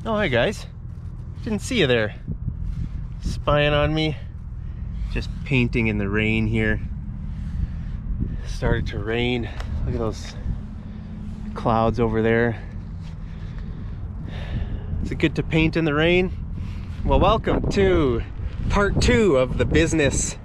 Oh, hi guys. Didn't see you there. Spying on me. Just painting in the rain here. Started to rain. Look at those clouds over there. Is it good to paint in the rain? Well, welcome to part 2 of the business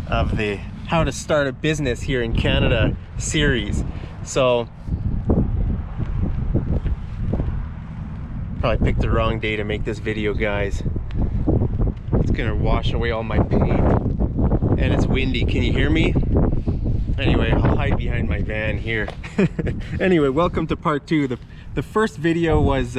of the how to start a business here in Canada series. So probably picked the wrong day to make this video, guys. It's gonna wash away all my paint and it's windy. Can you hear me? Anyway, I'll hide behind my van here. Anyway, welcome to part 2. The first video was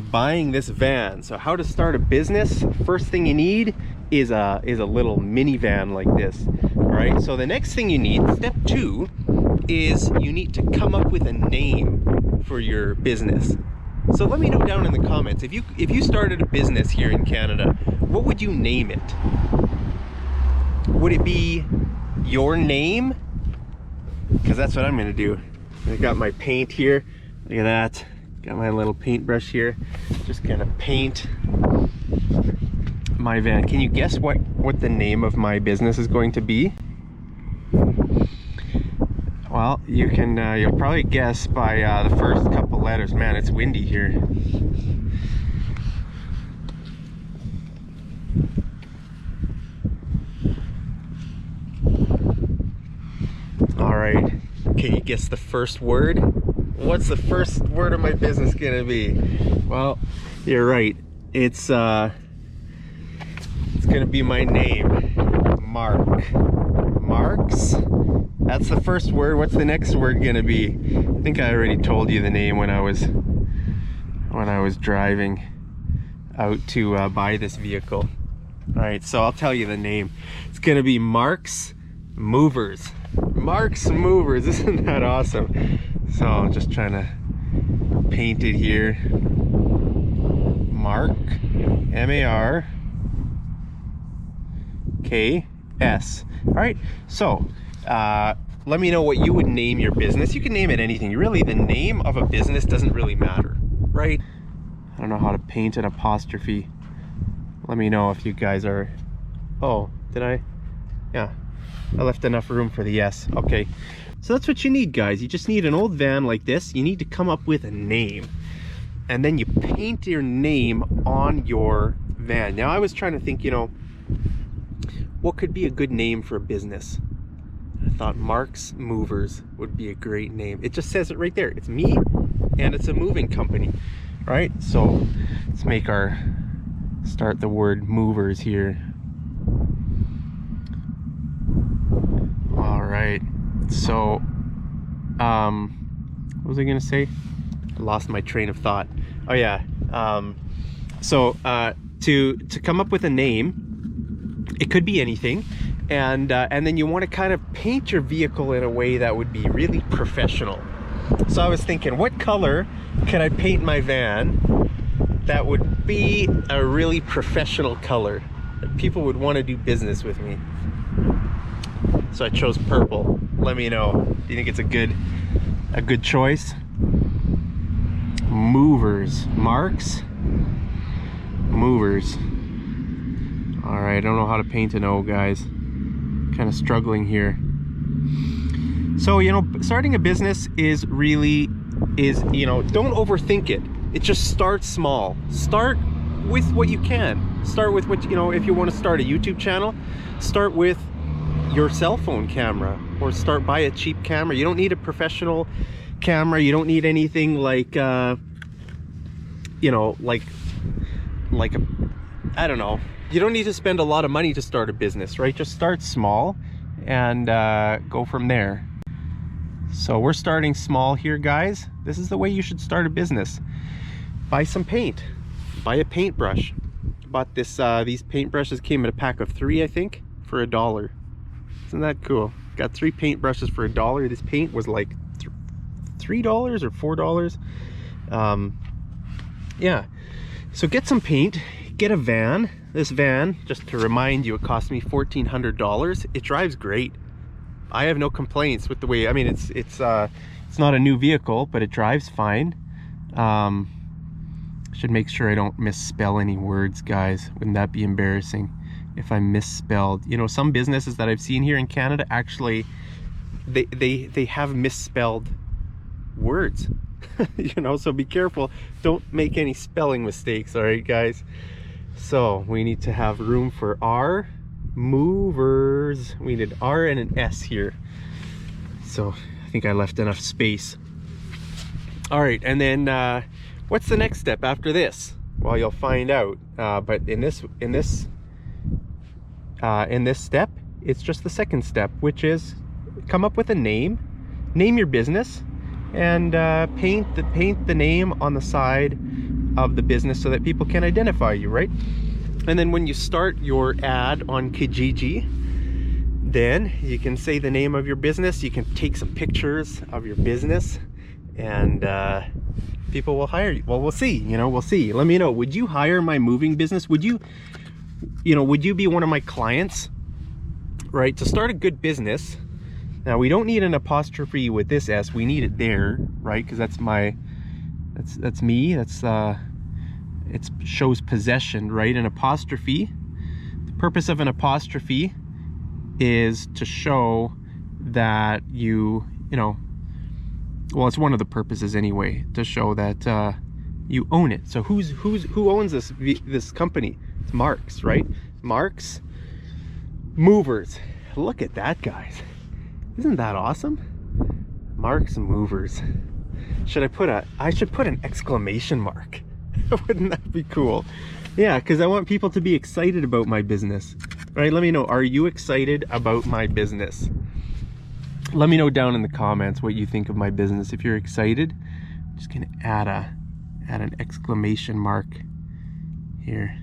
buying this van. So how to start a business. First thing you need is a little minivan like this. All right, so the next thing you need, step 2, is you need to come up with a name for your business. So let me know down in the comments, if you started a business here in Canada, what would you name it? Would it be your name? Because that's what I'm gonna do. I got my paint here. Look at that. Got my little paintbrush here. Just gonna paint my van. Can you guess what the name of my business is going to be? Well, you can, you'll probably guess by the first couple letters. Man, it's windy here. All right, can you guess the first word? What's the first word of my business gonna be? Well, you're right. It's gonna be my name, Mark. Marks. That's the first word. What's the next word gonna be? I think I already told you the name when I was driving out to buy this vehicle. All right, so I'll tell you the name. It's gonna be Mark's Movers. Mark's Movers. Isn't that awesome? So I'm just trying to paint it here. Mark, M-A-R-K-S. All right, so let me know what you would name your business. You can name it anything. Really, the name of a business doesn't really matter, right? I don't know how to paint an apostrophe. Let me know if you guys are... Oh, did I? Yeah, I left enough room for the S. Okay, so that's what you need, guys. You just need an old van like this. You need to come up with a name, and then you paint your name on your van. Now, I was trying to think, you know, what could be a good name for a business? I thought Mark's Movers would be a great name. It just says it right there. It's me, and it's a moving company, right? So let's make start the word movers here. All right. So, what was I gonna say? I lost my train of thought. Oh yeah. So to come up with a name, it could be anything. And then you want to kind of paint your vehicle in a way that would be really professional. So I was thinking, what color can I paint my van that would be a really professional color that people would want to do business with me? So I chose purple. Let me know. Do you think it's a good choice? Movers. Mark's Movers. All right, I don't know how to paint an O, guys. Kind of struggling here. So, you know, starting a business is, you know, don't overthink it. It just starts small. Start with what you can. Start with what, you know, if you want to start a YouTube channel, start with your cell phone camera, or buy a cheap camera. You don't need a professional camera. You don't need anything like, you know, like I don't know. You don't need to spend a lot of money to start a business, right? Just start small and go from there. So we're starting small here, guys. This is the way you should start a business. Buy some paint. Buy a paintbrush. Bought this. These paintbrushes came in a pack of 3, I think, for $1. Isn't that cool? Got 3 paintbrushes for $1. This paint was like $3 or $4. Yeah. So get some paint. Get a van. This van, just to remind you, it cost me $1,400. It drives great. I have no complaints with the way, I mean, it's not a new vehicle, but it drives fine. Should make sure I don't misspell any words, guys. Wouldn't that be embarrassing if I misspelled? You know, some businesses that I've seen here in Canada, actually, they have misspelled words. You know, so be careful. Don't make any spelling mistakes, all right, guys? So we need to have room for our movers. We need R and an S here. So I think I left enough space. All right, and then what's the next step after this? Well, you'll find out. But in this step, it's just the second step, which is come up with a name your business, and paint the name on the side of the business so that people can identify you, right? And then when you start your ad on Kijiji, then you can say the name of your business. You can take some pictures of your business, and people will hire you. Well, we'll see. You know, we'll see. Let me know. Would you hire my moving business? Would you be one of my clients? Right? To start a good business. Now, we don't need an apostrophe with this S. We need it there, right? Because that's me. It shows possession, right? An apostrophe. The purpose of an apostrophe is to show that you know, well, it's one of the purposes anyway, to show that you own it. So who owns this company? It's Mark's, right? Mark's Movers. Look at that, guys. Isn't that awesome? Mark's Movers. I should put an exclamation mark. Wouldn't that be cool? Yeah, because I want people to be excited about my business. Right? Let me know, are you excited about my business? Let me know down in the comments what you think of my business. If you're excited, I'm just gonna add an exclamation mark here.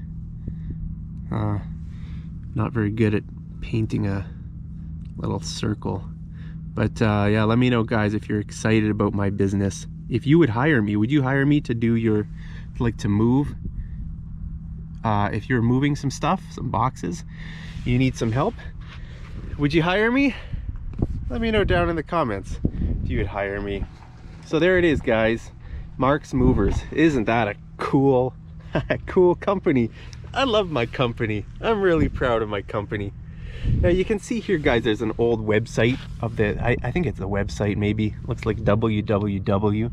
Not very good at painting a little circle, but yeah, let me know, guys, if you're excited about my business. If you would hire me, would you hire me to do to move? If you're moving some stuff, some boxes, you need some help, would you hire me? Let me know down in the comments if you would hire me. So there it is, guys. Mark's Movers. Isn't that a cool company? I love my company. I'm really proud of my company. Now you can see here, guys, there's an old website of the, I think it's a website, maybe. Looks like www.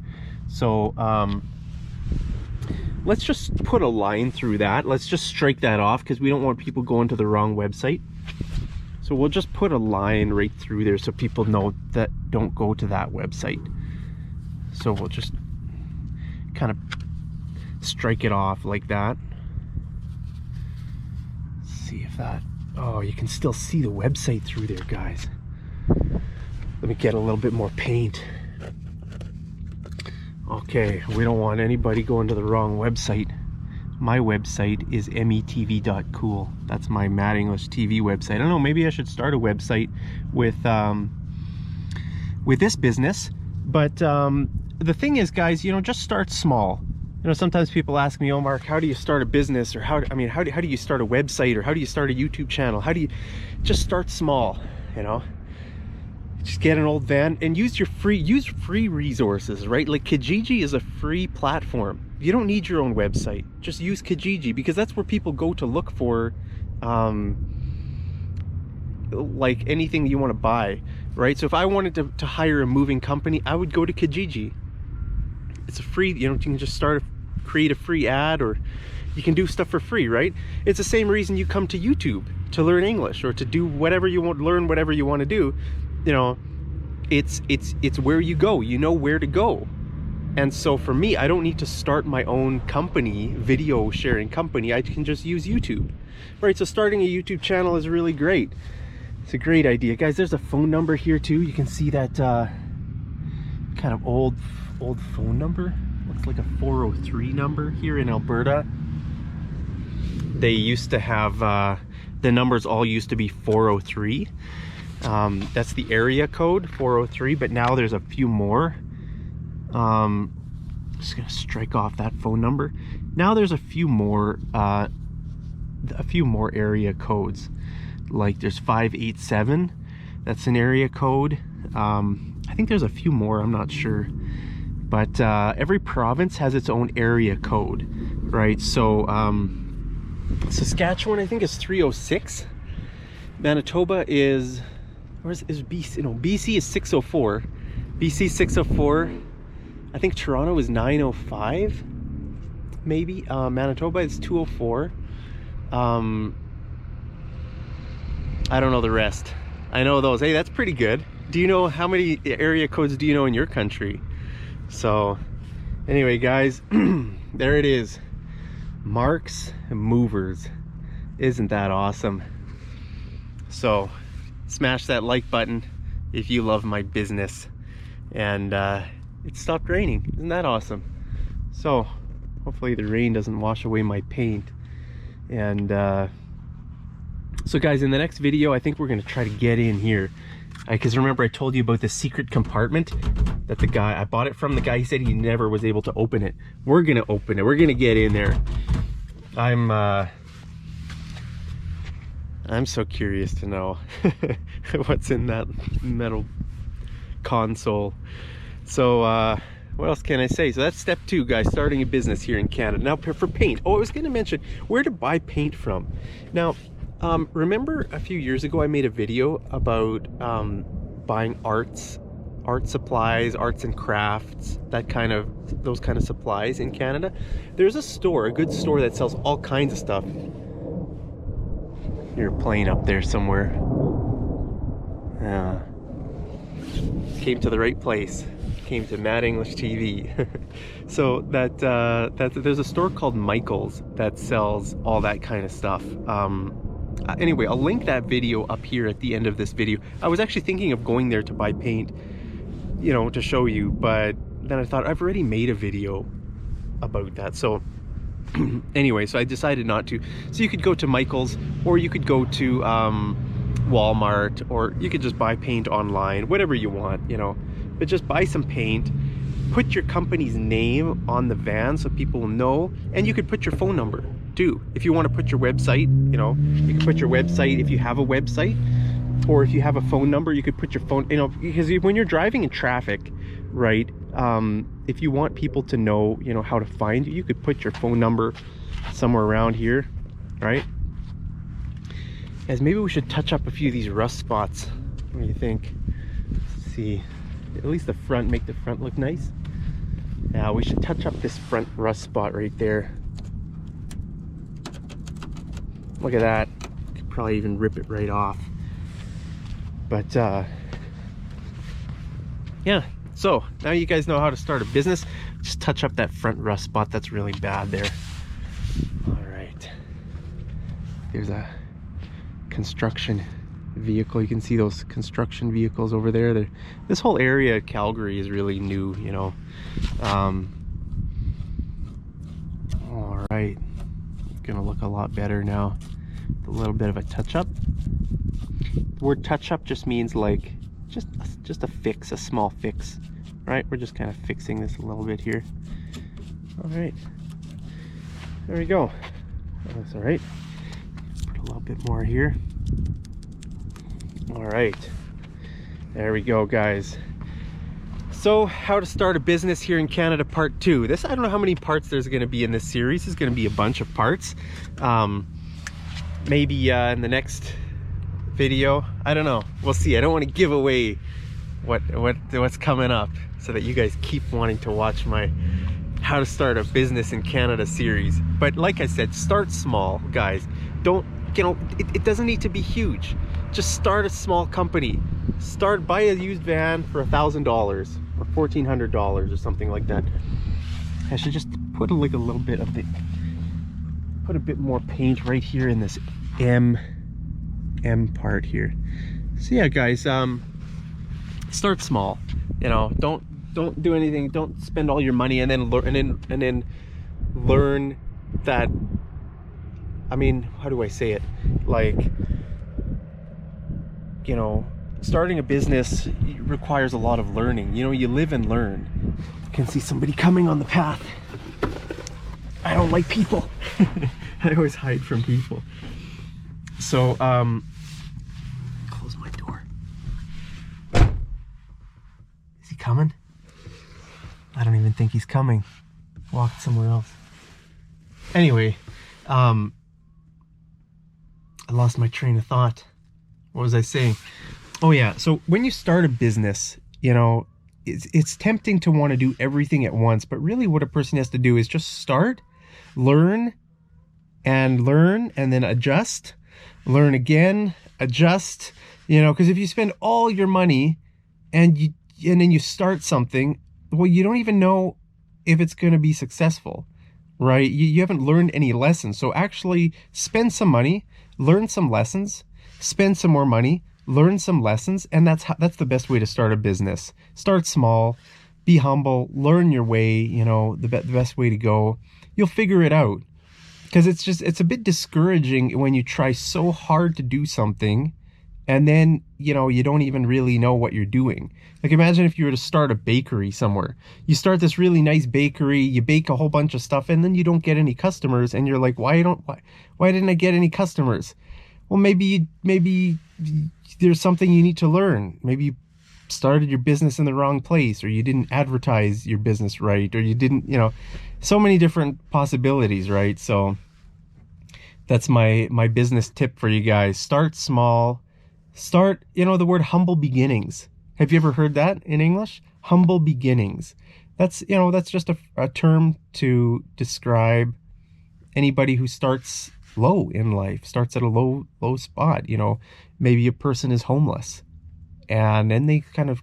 So let's just put a line through that. Let's just strike that off because we don't want people going to the wrong website. So we'll just put a line right through there so people know that don't go to that website. So we'll just kind of strike it off like that. Let's see if that, oh, you can still see the website through there, guys. Let me get a little bit more paint. Okay, we don't want anybody going to the wrong website. My website is metv.cool. That's my Mad English TV website. I don't know, maybe I should start a website with this business. But the thing is, guys, you know, just start small. You know, sometimes people ask me, oh, Mark, how do you start a business? Or how do you start a website? Or how do you start a YouTube channel? How do you just start small, you know? Just get an old van and use free resources, right? Like Kijiji is a free platform. You don't need your own website. Just use Kijiji because that's where people go to look for like anything you want to buy, right? So if I wanted to hire a moving company, I would go to Kijiji. It's a free, you know, you can just create a free ad, or you can do stuff for free, right? It's the same reason you come to YouTube to learn English or to do whatever you want, learn whatever you want to do. You know, it's where you go. You know where to go. And so for me, I don't need to start my own company, video sharing company. I can just use YouTube, right? So starting a YouTube channel is really great. It's a great idea, guys. There's a phone number here too. You can see that kind of old phone number. Looks like a 403 number here in Alberta. They used to have the numbers all used to be 403. That's the area code, 403, but now there's a few more. Just gonna strike off that phone number. Now there's a few more area codes. Like there's 587, that's an area code. I think there's a few more, I'm not sure. But every province has its own area code. right? So Saskatchewan, I think, is 306. Manitoba is, where's is BC? No, BC is 604. BC 604. I think Toronto is 905. Maybe. Manitoba is 204. I don't know the rest. I know those. Hey, that's pretty good. Do you know how many area codes do you know in your country? So anyway, guys, there it is. Marks and Movers. Isn't that awesome? So smash that like button if you love my business. And it stopped raining. Isn't that awesome? So hopefully the rain doesn't wash away my paint. And so guys, in the next video, I think we're gonna try to get in here, because remember I told you about the secret compartment that the guy, I bought it from the guy. He said he never was able to open it. We're gonna open it. We're gonna get in there. I'm so curious to know what's in that metal console. So what else can I say? So that's step 2, guys, starting a business here in Canada. Now for paint, oh, I was going to mention where to buy paint from. Now remember a few years ago I made a video about buying art supplies, arts and crafts, those kind of supplies in Canada. There's a store, a good store, that sells all kinds of stuff. You're a plane up there somewhere. Yeah. Came to the right place. Came to Mad English TV. So there's a store called Michael's that sells all that kind of stuff. Anyway, I'll link that video up here at the end of this video. I was actually thinking of going there to buy paint, you know, to show you, but then I thought I've already made a video about that. So anyway, so I decided not to. So you could go to Michael's, or you could go to Walmart, or you could just buy paint online, whatever you want, you know. But just buy some paint, put your company's name on the van so people will know, and you could put your phone number too. If you want to put your website, you know, you can put your website if you have a website, or if you have a phone number, you could put your phone, you know, because when you're driving in traffic, right, if you want people to know, you know, how to find you, you could put your phone number somewhere around here, right? As maybe we should touch up a few of these rust spots. What do you think? Let's see, at least the front, make the front look nice. Now we should touch up this front rust spot right there. Look at that. Could probably even rip it right off. But yeah, so now you guys know how to start a business. Just touch up that front rust spot that's really bad there. All right, there's a construction vehicle. You can see those construction vehicles over there. This whole area of Calgary is really new, you know. All right, it's gonna look a lot better now. A little bit of a touch-up. The word touch-up just means like just a fix, a small fix, right? We're just kind of fixing this a little bit here. All right, there we go. That's all right. Put a little bit more here. All right, there we go, guys. So how to start a business here in Canada, part 2. This, I don't know how many parts there's going to be in this series. There's going to be a bunch of parts. Maybe in the next video, I don't know, we'll see. I don't want to give away what's coming up, so that you guys keep wanting to watch my how to start a business in Canada series. But like I said, start small, guys. Don't, you know, it doesn't need to be huge. Just start a small company. Buy a used van for $1,000 or $1,400 or something like that. I should just put like a little bit of the, put a bit more paint right here in this M part here. So yeah, guys, start small. You know, don't do anything. Don't spend all your money and then learn that. I mean, how do I say it? Like, you know, starting a business requires a lot of learning. You know, you live and learn. I can see somebody coming on the path. I don't like people. I always hide from people. So, close my door. Is he coming? I don't even think he's coming. Walked somewhere else. Anyway, I lost my train of thought. What was I saying? Oh yeah, so when you start a business, you know, it's tempting to want to do everything at once, but really what a person has to do is just start, learn, and then adjust, learn again, adjust, you know, because if you spend all your money and then you start something, well, you don't even know if it's going to be successful, right? You haven't learned any lessons. So actually spend some money, learn some lessons, spend some more money, learn some lessons, and that's the best way to start a business. Start small, be humble, learn your way, you know, the best way to go. You'll figure it out. Because it's a bit discouraging when you try so hard to do something and then, you know, you don't even really know what you're doing. Like imagine if you were to start a bakery somewhere. You start this really nice bakery, you bake a whole bunch of stuff, and then you don't get any customers, and you're like, why didn't I get any customers? Well, maybe there's something you need to learn. Maybe you started your business in the wrong place, or you didn't advertise your business right, or you didn't, you know, so many different possibilities, right? So that's my business tip for you guys. Start small. Start, you know, the word humble beginnings. Have you ever heard that in English? Humble beginnings. That's, you know, that's just a term to describe anybody who starts low in life, starts at a low spot. You know, maybe a person is homeless and then they kind of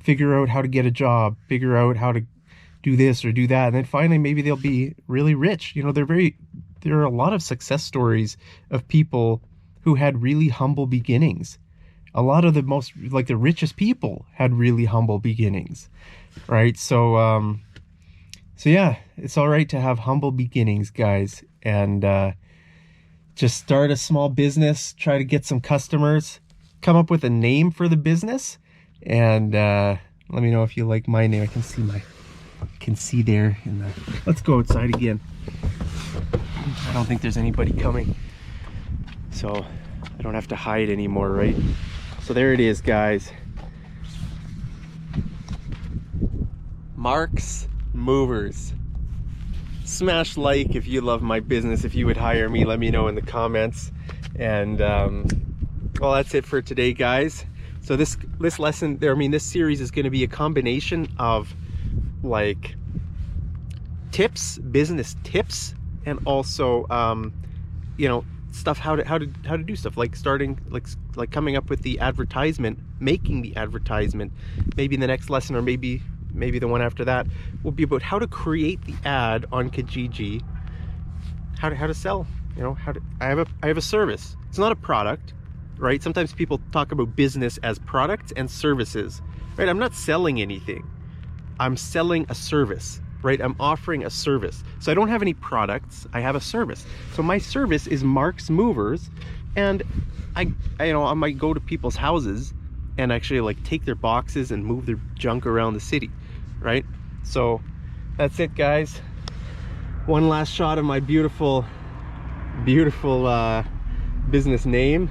figure out how to get a job, figure out how to do this or do that, and then finally maybe they'll be really rich. You know, there are a lot of success stories of people who had really humble beginnings. A lot of the most, like the richest people had really humble beginnings, right? So yeah, it's all right to have humble beginnings, guys, and just start a small business, try to get some customers, come up with a name for the business, and let me know if you like my name. I can see there in the, let's go outside again. I don't think there's anybody coming, so I don't have to hide anymore, right? So there it is, guys. Mark's Movers. Smash like if you love my business. If you would hire me, let me know in the comments. And well, that's it for today, guys. So this lesson there, I mean, this series is going to be a combination of like tips, business tips, and also you know, stuff how to do stuff like starting, like coming up with the advertisement, making the advertisement. Maybe the next lesson, or maybe the one after that, will be about how to create the ad on Kijiji, how to sell, you know, I have a service. It's not a product, right? Sometimes people talk about business as products and services, right? I'm not selling anything. I'm selling a service, right? I'm offering a service. So I don't have any products, I have a service. So my service is Mark's Movers, and I you know, I might go to people's houses and actually like take their boxes and move their junk around the city, right? So that's it, guys. One last shot of my beautiful business name.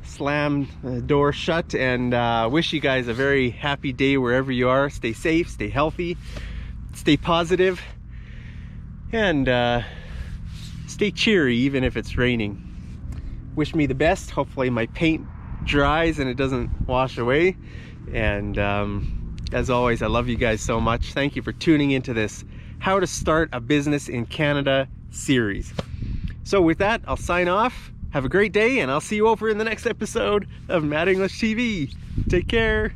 Slam the door shut, and wish you guys a very happy day wherever you are. Stay safe, stay healthy, stay positive, and stay cheery even if it's raining. Wish me the best. Hopefully my paint dries and it doesn't wash away. And as always, I love you guys so much. Thank you for tuning into this How to Start a Business in Canada series. So with that, I'll sign off. Have a great day, and I'll see you over in the next episode of Mad English TV. Take care.